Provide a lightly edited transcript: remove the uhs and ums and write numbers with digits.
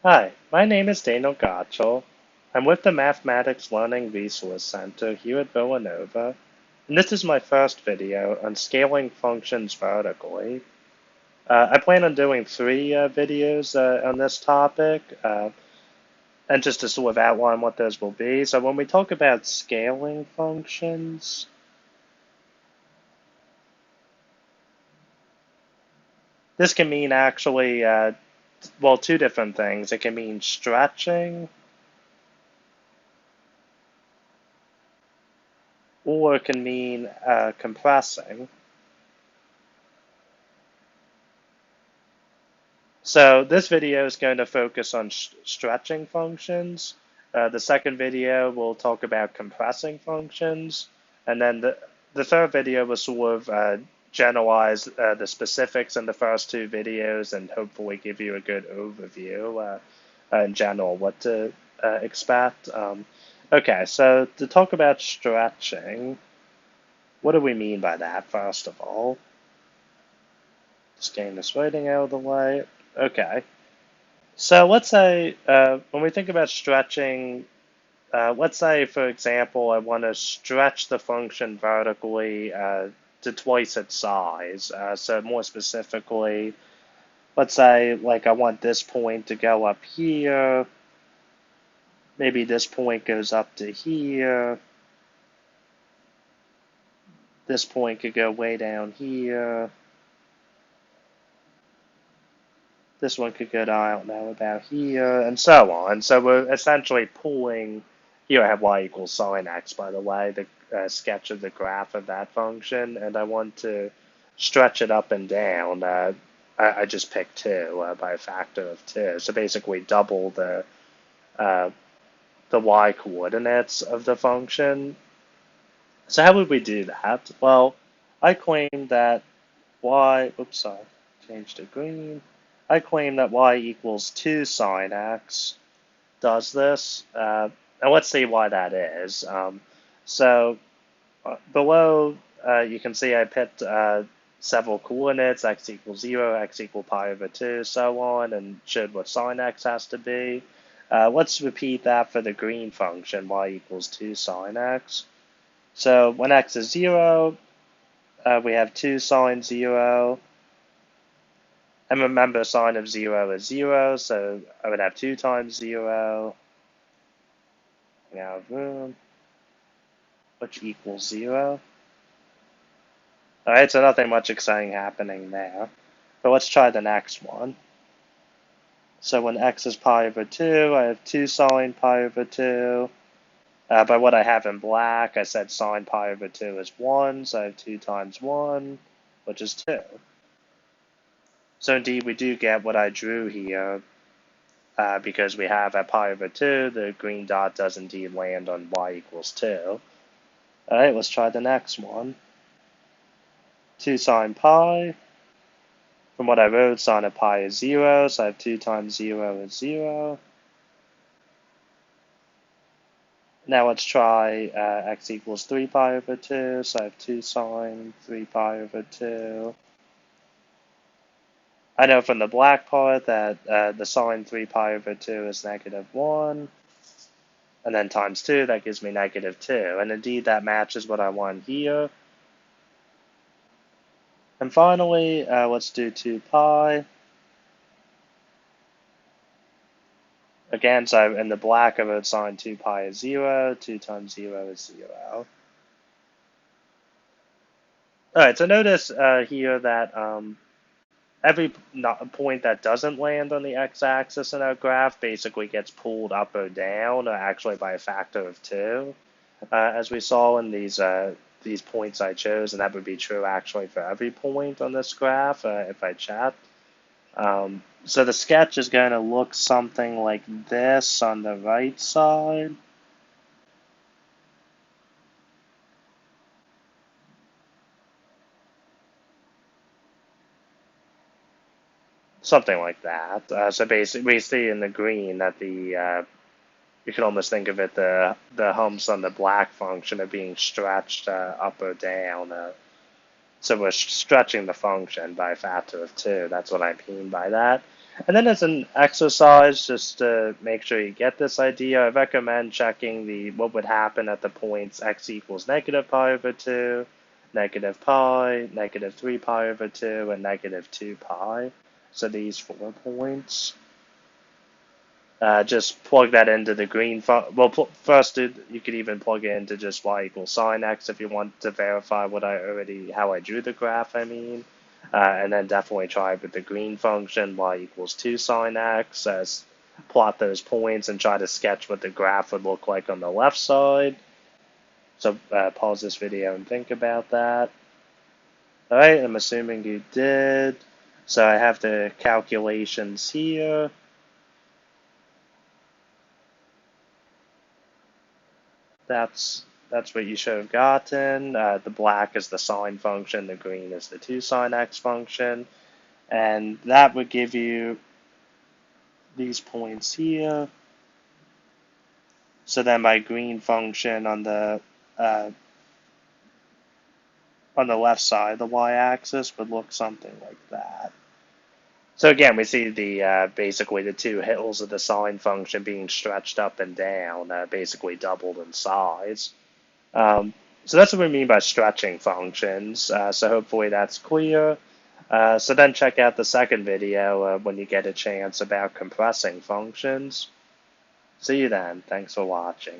Hi, my name is Daniel Gottschall. I'm with the Mathematics Learning Resource Center here at Villanova, and this is my first video on scaling functions vertically. I plan on doing three videos on this topic, and just to sort of outline what those will be. So when we talk about scaling functions, this can mean actually, well, two different things. It can mean stretching, or it can mean compressing. So this video is going to focus on stretching functions. The second video will talk about compressing functions. And then the third video will sort of generalize the specifics in the first two videos and hopefully give you a good overview in general what to expect. Okay, so to talk about stretching, what do we mean by that, first of all? Just getting this writing out of the way. Okay. So let's say when we think about stretching, let's say, for example, I want to stretch the function vertically to twice its size. So more specifically, let's say like I want this point to go up here. Maybe this point goes up to here. This point could go way down here. This one could go to, I don't know, about here, and so on. So we're essentially pulling, here I have y equals sine x, by the way, the sketch of the graph of that function, and I want to stretch it up and down. I just picked 2 by a factor of 2. So basically double uh, the y coordinates of the function. So how would we do that? Well, I claim that y, oops, sorry, changed to green. I claim that y equals 2 sine x does this. And let's see why that is. So below, you can see I picked several coordinates, x equals 0, x equals pi over 2, so on, and showed what sine x has to be. Let's repeat that for the green function, y equals 2 sine x. So when x is 0, we have 2 sine 0. And remember, sine of 0 is 0, so I would have 2 times 0. Now room, which equals 0. Alright, so nothing much exciting happening there. But let's try the next one. So when x is pi over 2, I have 2 sine pi over 2. By what I have in black, I said sine pi over 2 is 1, so I have 2 times 1, which is 2. So indeed, we do get what I drew here, because we have at pi over 2, the green dot does indeed land on y equals 2. Alright, let's try the next one. 2 sine pi. From what I wrote, sine of pi is 0, so I have 2 times 0 is 0. Now let's try x equals 3 pi over 2, so I have 2 sine 3 pi over 2. I know from the black part that the sine 3 pi over 2 is negative 1. And then times 2, that gives me negative 2. And indeed, that matches what I want here. And finally, let's do 2 pi. Again, so in the black I wrote sine 2 pi is 0, 2 times 0 is 0. Alright, so notice here that every point that doesn't land on the x-axis in our graph basically gets pulled up or down, or actually by a factor of 2, as we saw in these points I chose, and that would be true actually for every point on this graph if I checked. So the sketch is going to look something like this on the right side. Something like that. So basically, we see in the green that you can almost think of it, the humps on the black function are being stretched up or down. So we're stretching the function by a factor of 2. That's what I mean by that. And then as an exercise, just to make sure you get this idea, I recommend checking what would happen at the points x equals negative pi over 2, negative pi, negative 3 pi over 2, and negative 2 pi. So these 4 points. Just plug that into the green function. Well, first you could even plug it into just y equals sine x if you want to verify how I drew the graph, I mean. And then definitely try with the green function, y equals 2 sine x, plot those points and try to sketch what the graph would look like on the left side. So pause this video and think about that. All right, I'm assuming you did. So I have the calculations here. That's what you should have gotten. The black is the sine function, the green is the 2 sine x function, and that would give you these points here. So then my green function on the left side of the y-axis would look something like that. So again, we see the basically the two hills of the sine function being stretched up and down, basically doubled in size. So that's what we mean by stretching functions. So hopefully that's clear. So then check out the second video when you get a chance about compressing functions. See you then. Thanks for watching.